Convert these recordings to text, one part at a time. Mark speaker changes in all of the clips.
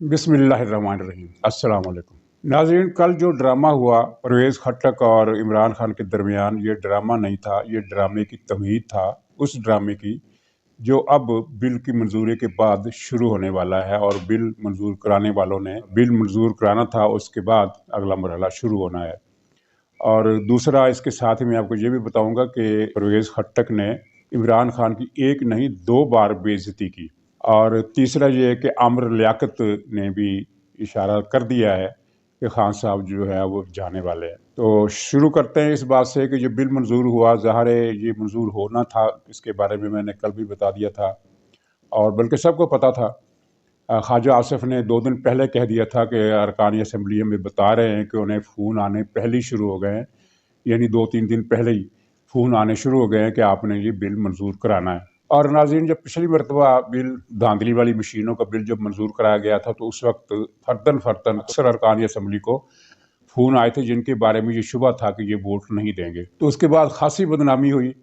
Speaker 1: बिस्मिल्लाहिर्रहमानिर्रहीम। अस्सलाम वालेकुम नाज़रीन। कल जो ड्रामा हुआ परवेज़ खट्टक और इमरान खान के दरमियान, ये ड्रामा नहीं था, ये ड्रामे की तमहीद था उस ड्रामे की जो अब बिल की मंजूरी के बाद शुरू होने वाला है। और बिल मंजूर कराने वालों ने बिल मंजूर कराना था, उसके बाद अगला मरहला शुरू होना है। और दूसरा, इसके साथ ही मैं आपको ये भी बताऊंगा कि परवेज़ खट्टक ने इमरान खान की एक नहीं 2 बार बेइज्जती की। और तीसरा ये है कि आमिर लियाकत ने भी इशारा कर दिया है कि खान साहब जो है वो जाने वाले हैं। तो शुरू करते हैं इस बात से कि जो बिल मंजूर हुआ, ज़ाहिर है ये मंजूर होना था, इसके बारे में मैंने कल भी बता दिया था और बल्कि सबको पता था। ख्वाजा आसिफ ने 2 दिन पहले कह दिया था कि अरकान असम्बली हमें बता रहे हैं कि उन्हें फ़ोन आने पहले ही शुरू हो गए हैं, यानी 2-3 दिन पहले ही फ़ोन आने शुरू हो गए हैं कि आपने ये बिल मंजूर कराना है। और नाज़रीन, जब पिछली मरतबा बिल धांधली वाली मशीनों का बिल जब मंजूर कराया गया था तो उस वक्त फ़र्दन अक्सर अरकान असम्बली को फ़ोन आए थे जिनके बारे में ये शुबा था कि ये वोट नहीं देंगे। तो उसके बाद खासी बदनामी हुई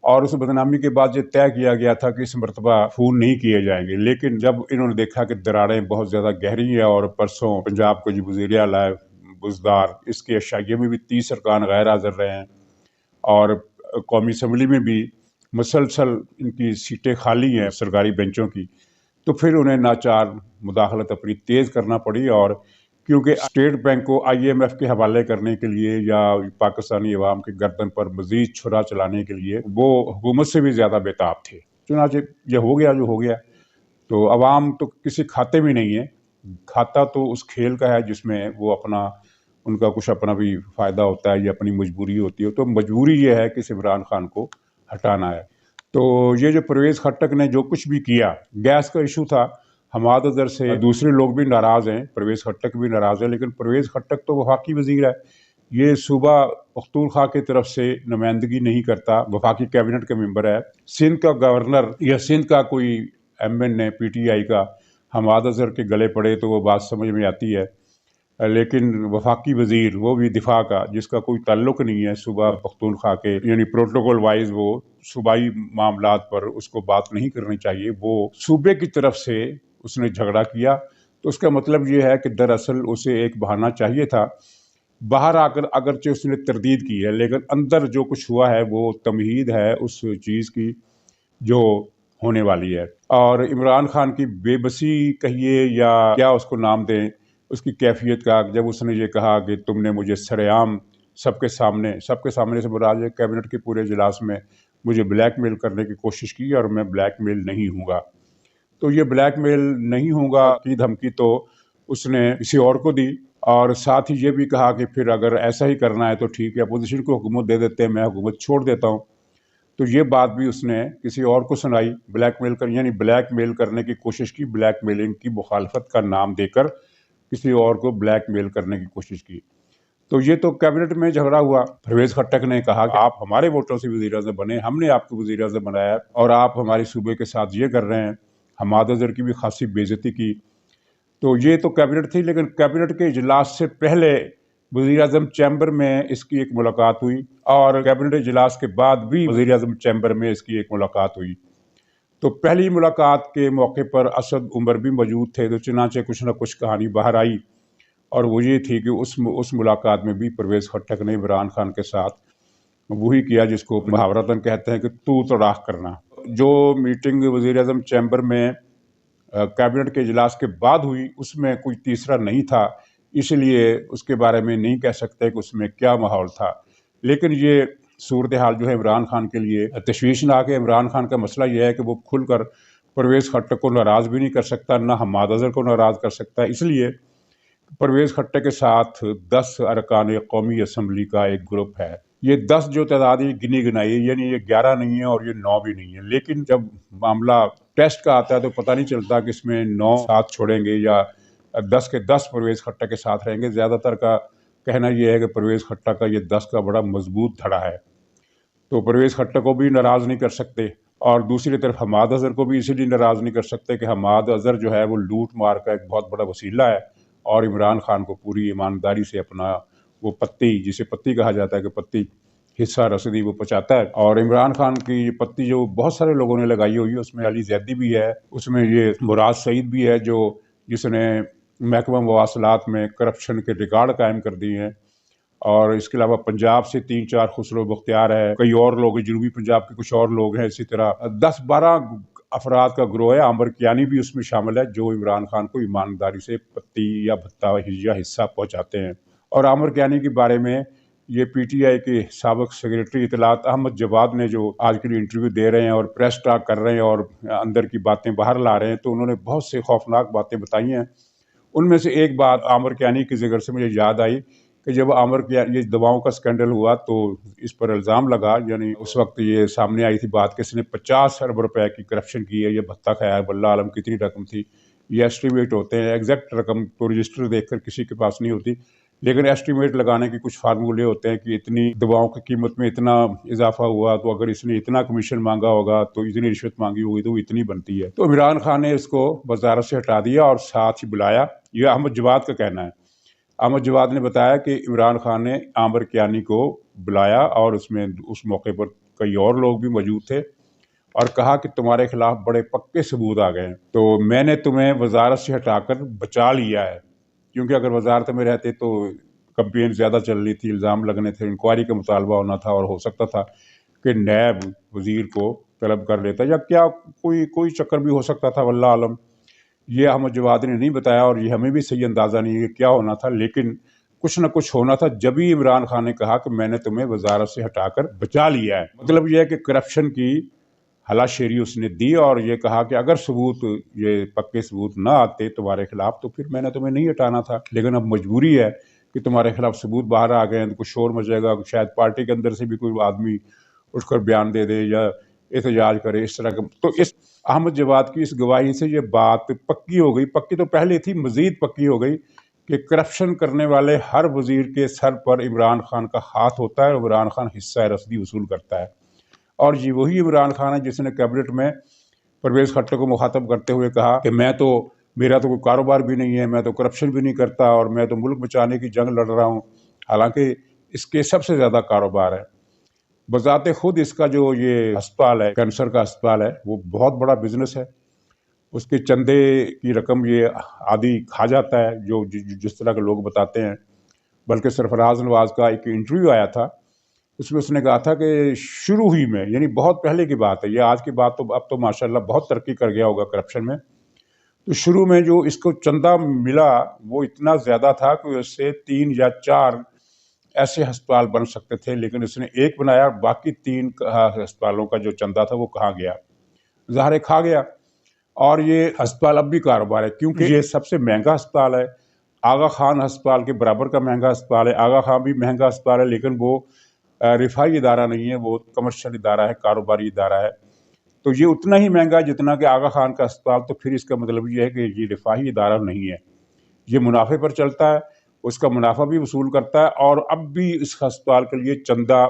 Speaker 1: और उस बदनामी के बाद ये तय किया गया था कि इस मरतबा फ़ोन नहीं किए जाएंगे। लेकिन जब इन्होंने देखा कि दरारें बहुत ज़्यादा गहरी हैं और परसों पंजाब को जो वज़ीर आला है बुज़दार, इसके अशाइये में भी 30 अरकान गैर हाज़िर रहे हैं और कौमी असम्बली में भी मुसलसल इनकी सीटें खाली हैं सरकारी बेंचों की। तो फिर उन्हें नाचार मुदाखलत अपनी तेज़ करना पड़ी। और क्योंकि स्टेट बैंक को IMF के हवाले करने के लिए या पाकिस्तानी अवाम के गर्दन पर मज़ीद छुरा चलाने के लिए वो हुकूमत से भी ज़्यादा बेताब थे। चुनांचे ये हो गया जो हो गया। तो अवाम तो किसी खाते में नहीं है, खाता तो उस खेल का है जिसमें वो अपना उनका कुछ अपना भी फ़ायदा होता है या अपनी मजबूरी होती है। तो मजबूरी ये है कि इमरान खान को हटाना है। तो ये जो परवेज़ खट्टक ने जो कुछ भी किया, गैस का इशू था, हमाद अज़हर से दूसरे लोग भी नाराज़ हैं, परवेज़ खट्टक भी नाराज़ है, लेकिन परवेज़ खट्टक तो वफाकी वज़ीर है, ये सूबा पख्तूनख्वा की तरफ से नुमाइंदगी नहीं करता, वफाकी कैबिनेट का मेंबर है। सिंध का गवर्नर या सिंध का कोई MN ने PTI का हमाद अज़हर के गले पड़े तो वो बात समझ में आती है। लेकिन वफाकी वज़ीर, वो भी दिफा का, जिसका कोई ताल्लुक नहीं है सूबा पख्तूनख्वा के, यानी प्रोटोकॉल वाइज वो सूबाई मामलात पर उसको बात नहीं करनी चाहिए, वो सूबे की तरफ से उसने झगड़ा किया। तो उसका मतलब ये है कि दरअसल उसे एक बहाना चाहिए था। बाहर आकर अगरचे उसने तरदीद की है, लेकिन अंदर जो कुछ हुआ है वो तमहीद है उस चीज़ की जो होने वाली है। और इमरान खान की बेबसी कहिए या क्या उसको नाम दें, उसकी कैफियत का, जब उसने ये कहा कि तुमने मुझे सरेआम सबके सामने से मुराद है कैबिनेट के पूरे इजलास में मुझे ब्लैकमेल करने की कोशिश की और मैं ब्लैकमेल नहीं हूँगा। तो ये ब्लैकमेल नहीं होगा की धमकी तो उसने किसी और को दी। और साथ ही ये भी कहा कि फिर अगर ऐसा ही करना है तो ठीक है, अपोजिशन को हुकूमत दे देते हैं, मैं हुकूमत छोड़ देता हूँ। तो ये बात भी उसने किसी और को सुनाई, यानी ब्लैकमेल करने की कोशिश की, ब्लैकमेलिंग की मुखालफत का नाम देकर किसी और को ब्लैकमेल करने की कोशिश की। तो ये तो कैबिनेट में झगड़ा हुआ। परवेज़ खट्टक ने कहा कि आप हमारे वोटों से वज़ीर-ए-आज़म बने, हमने आपको वज़ीर-ए-आज़म बनाया और आप हमारे सूबे के साथ ये कर रहे हैं। हमाद अज़हर की भी खासी बेइज्जती की। तो ये तो कैबिनेट थी, लेकिन कैबिनेट के इजलास से पहले वज़ीर-ए-आज़म चैम्बर में इसकी एक मुलाकात हुई और कैबिनेट इजलास के बाद भी वज़ीर-ए-आज़म चैम्बर में इसकी एक मुलाकात हुई। तो पहली मुलाकात के मौके पर असद उमर भी मौजूद थे, तो चुनांचे कुछ न कुछ कहानी बाहर आई और वो ये थी कि उस मुलाकात में भी परवेज़ खट्टक ने इमरान खान के साथ वही किया जिसको मुहावरतन कहते हैं कि तू तड़ाक करना। जो मीटिंग वज़ीर-ए-आज़म चैम्बर में कैबिनेट के इजलास के बाद हुई, उसमें कोई तीसरा नहीं था, इसलिए उसके बारे में नहीं कह सकते कि उसमें क्या माहौल था। लेकिन ये सूरत हाल जो है इमरान खान के लिए तशवीशनाक है। इमरान खान का मसला यह है कि वो खुलकर परवेज़ खट्टक को नाराज़ भी नहीं कर सकता, ना हमाद अज़हर को नाराज़ कर सकता। इसलिए परवेज़ खट्टक के साथ 10 अरकान कौमी असम्बली का एक ग्रुप है। ये 10 जो तादाद है गिनी गिनाई है, यानी ये 11 नहीं है और ये 9 भी नहीं है। लेकिन जब मामला टेस्ट का आता है तो पता नहीं चलता कि इसमें 9 साथ छोड़ेंगे या 10 के 10 परवेज़ खट्टक के साथ रहेंगे। ज़्यादातर का कहना यह है कि परवेज़ खट्टक का ये 10 का बड़ा मजबूत धड़ा है, तो परवेज़ खट्टक को भी नाराज़ नहीं कर सकते। और दूसरी तरफ हमाद अज़हर को भी इसीलिए नाराज़ नहीं कर सकते कि हमाद अज़हर जो है वो लूट मार का एक बहुत बड़ा वसीला है और इमरान खान को पूरी ईमानदारी से अपना वो पत्ती, जिसे पत्ती कहा जाता है कि पत्ती हिस्सा रसीदी वो पहुँचाता है। और इमरान खान की ये पत्ती जो बहुत सारे लोगों ने लगाई हुई है, उसमें अली ज़ैदी भी है, उसमें ये मुराद सईद भी है जो जिस ने महकमा मवासलात में करप्शन के रिकॉर्ड कायम कर दिए हैं। और इसके अलावा पंजाब से 3-4 खुसरो बख्तियार है, कई और लोग हैं, जनूबी पंजाब के कुछ और लोग हैं। इसी तरह 10-12 अफराद का ग्रोह है, आमिर कियानी भी उसमें शामिल है, जो इमरान खान को ईमानदारी से पत्ती या भत्ता या हिस्सा पहुंचाते हैं। और आमिर कियानी के बारे में ये पीटीआई के साबिक सेक्रेटरी इतलात अहमद जवाद ने जो आज के लिए इंटरव्यू दे रहे हैं और प्रेस टॉक कर रहे हैं और अंदर की बातें बाहर ला रहे हैं, तो उन्होंने बहुत से खौफनाक बातें बताई हैं। उनमें से एक बात आमिर कियानी के जिक्र से मुझे याद आई कि जब आमिर कियानी ये दवाओं का स्कैंडल हुआ तो इस पर इल्ज़ाम लगा, यानी उस वक्त ये सामने आई थी बात कि इसने 50 अरब रुपए की करप्शन की है, ये भत्ता खाया है। वल्लाह आलम कितनी रकम थी, ये एस्टिमेट होते हैं, एग्जैक्ट रकम तो रजिस्टर देखकर किसी के पास नहीं होती, लेकिन एस्टिमेट लगाने के कुछ फार्मूले होते हैं कि इतनी दवाओं की कीमत में इतना इजाफा हुआ, तो अगर इसने इतना कमीशन मांगा होगा तो इतनी रिश्वत मांगी होगी तो इतनी बनती है। तो इमरान खान ने इसको वजारत से हटा दिया और साथ ही बुलाया। यह अहमद जवाद का कहना है। अहमद जवाद ने बताया कि इमरान खान ने आमिर कियानी को बुलाया और उसमें उस मौके पर कई और लोग भी मौजूद थे और कहा कि तुम्हारे खिलाफ बड़े पक्के सबूत आ गए हैं, तो मैंने तुम्हें वजारत से हटाकर बचा लिया है। क्योंकि अगर वजारत में रहते तो कंपेन ज़्यादा चल रही थी, इल्ज़ाम लगने थे, इंक्वायरी का मुतालबा होना था और हो सकता था कि नैब वज़ीर को तलब कर लेता या क्या कोई चक्कर भी हो सकता था, वल्लाह आलम। ये अहमद जवाद ने नहीं बताया और ये हमें भी सही अंदाज़ा नहीं है कि क्या होना था, लेकिन कुछ न कुछ होना था। जब ही इमरान खान ने कहा कि मैंने तुम्हें वजारत से हटाकर बचा लिया है, मतलब यह है कि करप्शन की हलाशेरी उसने दी और ये कहा कि अगर सबूत ये पक्के सबूत ना आते तुम्हारे खिलाफ तो फिर मैंने तुम्हें नहीं हटाना था, लेकिन अब मजबूरी है कि तुम्हारे खिलाफ सबूत बाहर आ गए हैं तो कुछ शोर मचेगा, शायद पार्टी के अंदर से भी कोई आदमी उठकर बयान दे दे या एहतजाज करे, इस तरह का। तो इस अहमद जवाद की इस गवाही से ये बात पक्की हो गई, पक्की तो पहले थी, मजीद पक्की हो गई कि करप्शन करने वाले हर वजीर के सर पर इमरान खान का हाथ होता है और इमरान खान हिस्सा रसदी वसूल करता है। और ये वही इमरान खान है जिसने कैबिनेट में परवेज़ खट्टर को मुखातब करते हुए कहा कि मेरा तो कोई कारोबार भी नहीं है, मैं तो करप्शन भी नहीं करता और मैं तो मुल्क बचाने की जंग लड़ रहा हूँ, हालांकि इसके सबसे ज़्यादा कारोबार है। बजाते खुद इसका जो ये अस्पताल है, कैंसर का अस्पताल है, वो बहुत बड़ा बिजनेस है। उसके चंदे की रकम ये आधी खा जाता है, जो जिस तरह के लोग बताते हैं। बल्कि सरफराज नवाज का एक इंटरव्यू आया था, उसमें उसने कहा था कि शुरू ही में, यानी बहुत पहले की बात है, ये आज की बात तो अब तो माशाल्लाह बहुत तरक्की कर गया होगा करप्शन में, तो शुरू में जो इसको चंदा मिला वो इतना ज़्यादा था कि उससे 3 या 4 ऐसे अस्पताल बन सकते थे, लेकिन उसने एक बनाया, बाकी 3 अस्पतालों का जो चंदा था वो कहाँ गया, ज़ाहिर खा गया। और ये अस्पताल अब भी कारोबार है क्योंकि ये सबसे महंगा अस्पताल है, आगा खान अस्पताल के बराबर का महंगा अस्पताल है। आगा खान भी महंगा अस्पताल है, लेकिन वो रिफाई इदारा नहीं है, वो कमर्शियल इदारा है, कारोबारी इदारा है। तो ये उतना ही महंगा जितना कि आगा खान का अस्पताल, तो फिर इसका मतलब ये है कि ये रिफाही इदारा नहीं है, ये मुनाफे पर चलता है, उसका मुनाफा भी वसूल करता है। और अब भी इस अस्पताल के लिए चंदा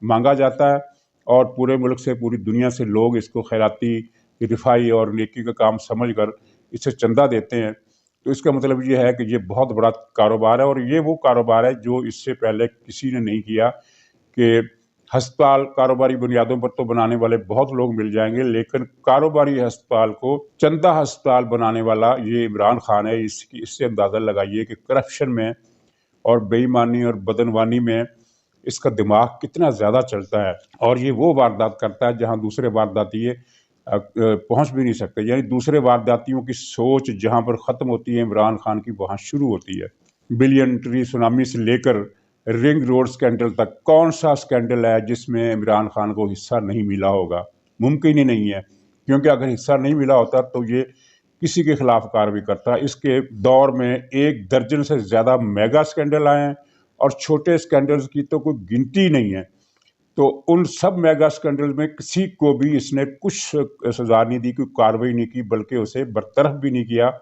Speaker 1: मांगा जाता है और पूरे मुल्क से, पूरी दुनिया से लोग इसको खैराती, रिफाई और नेकी का काम समझकर इसे चंदा देते हैं। तो इसका मतलब ये है कि ये बहुत बड़ा कारोबार है और ये वो कारोबार है जो इससे पहले किसी ने नहीं किया कि अस्पताल कारोबारी बुनियादों पर तो बनाने वाले बहुत लोग मिल जाएंगे, लेकिन कारोबारी अस्पताल को चंदा अस्पताल बनाने वाला ये इमरान खान है। इससे अंदाज़ा लगाइए कि करप्शन में और बेईमानी और बदनवानी में इसका दिमाग कितना ज़्यादा चलता है। और ये वो वारदात करता है जहाँ दूसरे वारदाती पहुँच भी नहीं सकते, यानी दूसरे वारदातियों की सोच जहाँ पर ख़त्म होती है इमरान खान की वहाँ शुरू होती है। बिलियन ट्री सुनामी से लेकर रिंग रोड स्कैंडल तक कौन सा स्कैंडल है जिसमें इमरान खान को हिस्सा नहीं मिला होगा? मुमकिन ही नहीं है, क्योंकि अगर हिस्सा नहीं मिला होता तो ये किसी के खिलाफ कार्रवाई करता। इसके दौर में 1 दर्जन से ज़्यादा मेगा स्कैंडल आए हैं और छोटे स्कैंडल्स की तो कोई गिनती नहीं है। तो उन सब मेगा स्कैंडल में किसी को भी इसने कुछ सजा नहीं दी, कोई कार्रवाई नहीं की, बल्कि उसे बरतरफ भी नहीं किया,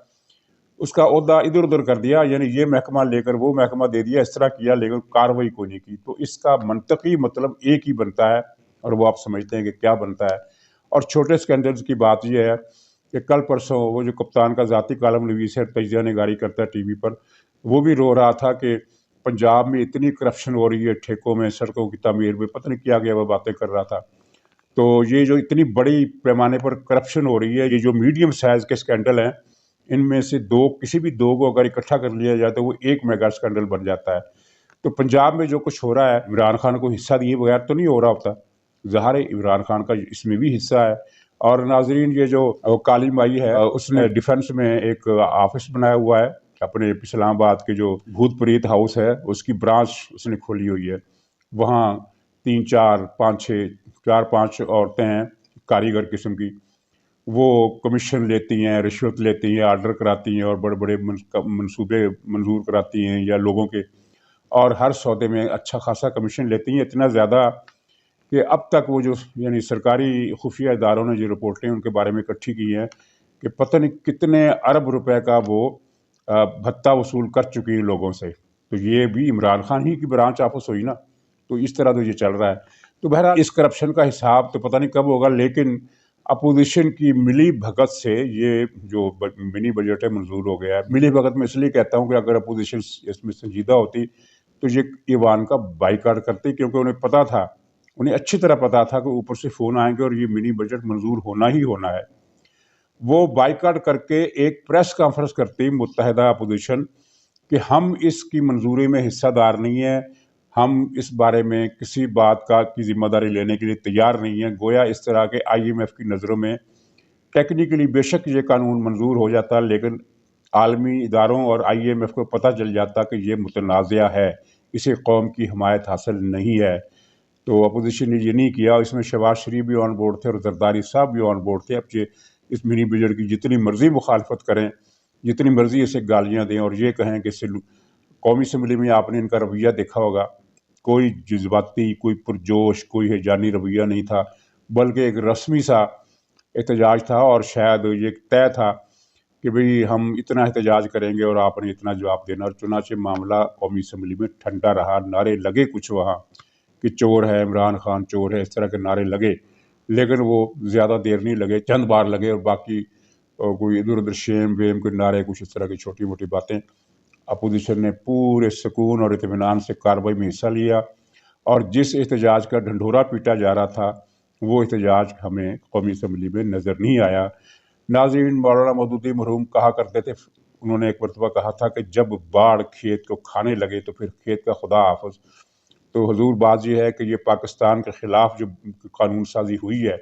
Speaker 1: उसका ओहदा इधर उधर कर दिया, यानी ये महकमा लेकर वो महकमा दे दिया, इस तरह किया, लेकिन कार्रवाई को नहीं की। तो इसका मंतकी मतलब एक ही बनता है और वो आप समझते हैं कि क्या बनता है। और छोटे स्कैंडल्स की बात यह है कि कल परसों वो जो कप्तान का ज़ाती कालम नवीस है, तजिया निगारी करता है टीवी पर, वो भी रो रहा था कि पंजाब में इतनी करप्शन हो रही है, ठेकों में, सड़कों की तामीर में, पता नहीं क्या गया, वो बातें कर रहा था। तो ये जो इतनी बड़ी पैमाने पर करप्शन हो रही है, ये जो मीडियम साइज़ के स्कैंडल हैं, ان میں سے دو کسی بھی دو کو اگر اکٹھا کر لیا جائے تو وہ ایک میگا اسکینڈل بن جاتا ہے۔ تو پنجاب میں جو کچھ ہو رہا ہے عمران خان کو حصہ دیے بغیر تو نہیں ہو رہا ہوتا، ظاہر ہے عمران خان کا اس میں بھی حصہ ہے۔ اور ناظرین یہ جو کالی مائی ہے اس نے ڈیفنس میں ایک آفس بنایا ہوا ہے اپنے اسلام آباد کے جو بھوت پریت ہاؤس ہے اس کی برانچ اس نے کھولی ہوئی ہے۔ وہاں 4-5 عورتیں ہیں کاریگر قسم کی، وہ کمیشن لیتی ہیں، رشوت لیتی ہیں، آرڈر کراتی ہیں اور بڑے بڑے منصوبے منظور کراتی ہیں یا لوگوں کے، اور ہر سودے میں اچھا خاصا کمیشن لیتی ہیں، اتنا زیادہ کہ اب تک وہ جو یعنی سرکاری خفیہ اداروں نے جو رپورٹیں ان کے بارے میں اکٹھی کی ہیں کہ پتہ نہیں کتنے ارب روپے کا وہ بھتہ وصول کر چکی ہیں لوگوں سے۔ تو یہ بھی عمران خان ہی کی برانچ آفس ہوئی نا، تو اس طرح تو یہ چل رہا ہے۔ تو بہرحال اس کرپشن کا حساب تو پتہ نہیں کب ہوگا، لیکن اپوزیشن کی ملی بھگت سے یہ جو منی بجٹ ہے منظور ہو گیا ہے۔ ملی بھگت میں اس لیے کہتا ہوں کہ اگر اپوزیشن اس میں سنجیدہ ہوتی تو یہ ایوان کا بائیکاٹ کرتے، کیونکہ انہیں پتا تھا، انہیں اچھی طرح پتا تھا کہ اوپر سے فون آئیں گے اور یہ منی بجٹ منظور ہونا ہی ہونا ہے۔ وہ بائیکاٹ کر کے ایک پریس کانفرنس کرتی متحدہ اپوزیشن کہ ہم اس کی منظوری میں حصہ دار نہیں ہیں، ہم اس بارے میں کسی بات کی ذمہ داری لینے کے لیے تیار نہیں ہیں۔ گویا اس طرح کے IMF کی نظروں میں ٹیکنیکلی بے شک یہ قانون منظور ہو جاتا، لیکن عالمی اداروں اور IMF کو پتہ چل جاتا کہ یہ متنازع ہے، اسے قوم کی حمایت حاصل نہیں ہے۔ تو اپوزیشن نے یہ نہیں کیا، اس میں شہباز شریف بھی آن بورڈ تھے اور زرداری صاحب بھی آن بورڈ تھے۔ اب یہ اس منی بجٹ کی جتنی مرضی مخالفت کریں، جتنی مرضی اسے گالیاں دیں اور یہ کہیں کہ قومی اسمبلی میں آپ نے ان کا رویہ دیکھا ہوگا، کوئی جذباتی، کوئی پرجوش، کوئی ہیجانی رویہ نہیں تھا، بلکہ ایک رسمی سا احتجاج تھا، اور شاید یہ طے تھا کہ بھئی ہم اتنا احتجاج کریں گے اور آپ نے اتنا جواب دینا، اور چنانچہ معاملہ قومی اسمبلی میں ٹھنڈا رہا۔ نعرے لگے کچھ وہاں کہ چور ہے عمران خان، چور ہے، اس طرح کے نعرے لگے، لیکن وہ زیادہ دیر نہیں لگے، چند بار لگے، اور باقی کوئی ادھر ادھر شیم ویم کے نعرے، کچھ اس طرح کی چھوٹی موٹی باتیں۔ اپوزیشن نے پورے سکون اور اطمینان سے کارروائی میں حصہ لیا، اور جس احتجاج کا ڈھنڈورا پیٹا جا رہا تھا وہ احتجاج ہمیں قومی اسمبلی میں نظر نہیں آیا۔ ناظرین، مولانا مودودی مرحوم کہا کرتے تھے، انہوں نے ایک مرتبہ کہا تھا کہ جب باڑ کھیت کو کھانے لگے تو پھر کھیت کا خدا حافظ۔ تو حضور بات یہ ہے کہ یہ پاکستان کے خلاف جو قانون سازی ہوئی ہے،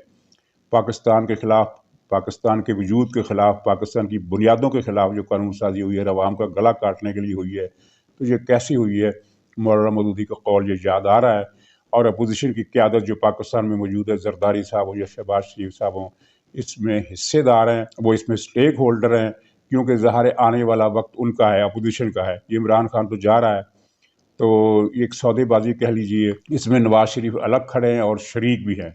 Speaker 1: پاکستان کے خلاف، پاکستان کے وجود کے خلاف، پاکستان کی بنیادوں کے خلاف جو قانون سازی ہوئی ہے، عوام کا گلا کاٹنے کے لیے ہوئی ہے، تو یہ کیسی ہوئی ہے؟ مولانا مودودی کا قول یہ یاد آ رہا ہے، اور اپوزیشن کی قیادت جو پاکستان میں موجود ہے، زرداری صاحب ہوں یا شہباز شریف صاحب ہوں، اس میں حصے دار ہیں، وہ اس میں سٹیک ہولڈر ہیں، کیونکہ ظاہر آنے والا وقت ان کا ہے، اپوزیشن کا ہے۔ یہ عمران خان تو جا رہا ہے، تو ایک سودے بازی کہہ لیجئے، اس میں نواز شریف الگ کھڑے ہیں اور شریک بھی ہیں۔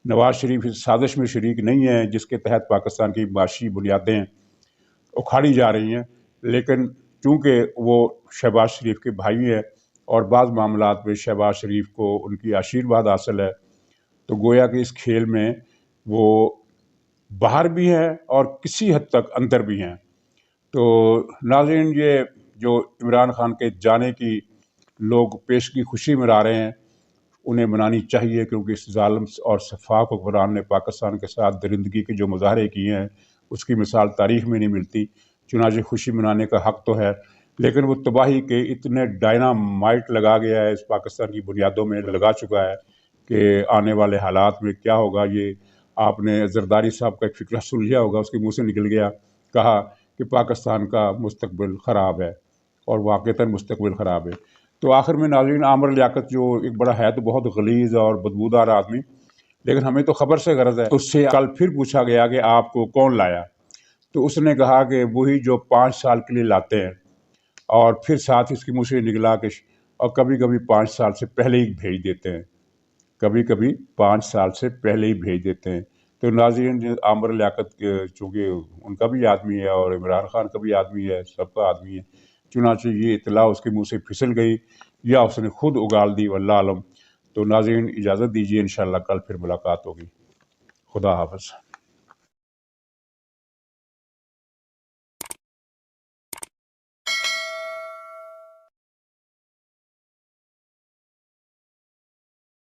Speaker 1: نواز شریف اس سازش میں شریک نہیں ہیں جس کے تحت پاکستان کی معاشی بنیادیں اکھاڑی جا رہی ہیں، لیکن چونکہ وہ شہباز شریف کے بھائی ہیں اور بعض معاملات میں شہباز شریف کو ان کی آشیرواد حاصل ہے، تو گویا کہ اس کھیل میں وہ باہر بھی ہیں اور کسی حد تک اندر بھی ہیں۔ تو ناظرین، یہ جو عمران خان کے جانے کی لوگ پیشگی خوشی منا رہے ہیں، انہیں منانی چاہیے، کیونکہ اس ظالم اور سفاک حکمران نے پاکستان کے ساتھ درندگی کے جو مظاہرے کیے ہیں اس کی مثال تاریخ میں نہیں ملتی۔ چنانچہ خوشی منانے کا حق تو ہے، لیکن وہ تباہی کے اتنے ڈائنامائٹ لگا گیا ہے، اس پاکستان کی بنیادوں میں لگا چکا ہے کہ آنے والے حالات میں کیا ہوگا۔ یہ آپ نے زرداری صاحب کا ایک فقرہ سن لیا ہوگا، اس کے منہ سے نکل گیا، کہا کہ پاکستان کا مستقبل خراب ہے، اور واقعتاً مستقبل خراب ہے۔ تو آخر میں ناظرین، عامر لیاقت جو ایک بڑا ہے تو بہت غلیظ اور بدبودار آدمی، لیکن ہمیں تو خبر سے غرض ہے، اس سے کل پھر پوچھا گیا کہ آپ کو کون لایا، تو اس نے کہا کہ وہی جو 5 سال کے لیے لاتے ہیں، اور پھر ساتھ اس کے منہ سے نکلا کہ اور کبھی کبھی 5 سال سے پہلے ہی بھیج دیتے ہیں، کبھی کبھی 5 سال سے پہلے ہی بھیج دیتے ہیں۔ تو ناظرین، عامر لیاقت چونکہ ان کا بھی آدمی ہے اور عمران خان کا بھی آدمی ہے، سب کا آدمی ہے، چنانچہ یہ اطلاع اس کے منہ سے پھسل گئی یا اس نے خود اگال دی، واللہ عالم۔ تو ناظرین، اجازت دیجیے، انشاءاللہ کل پھر ملاقات ہوگی۔ خدا حافظ۔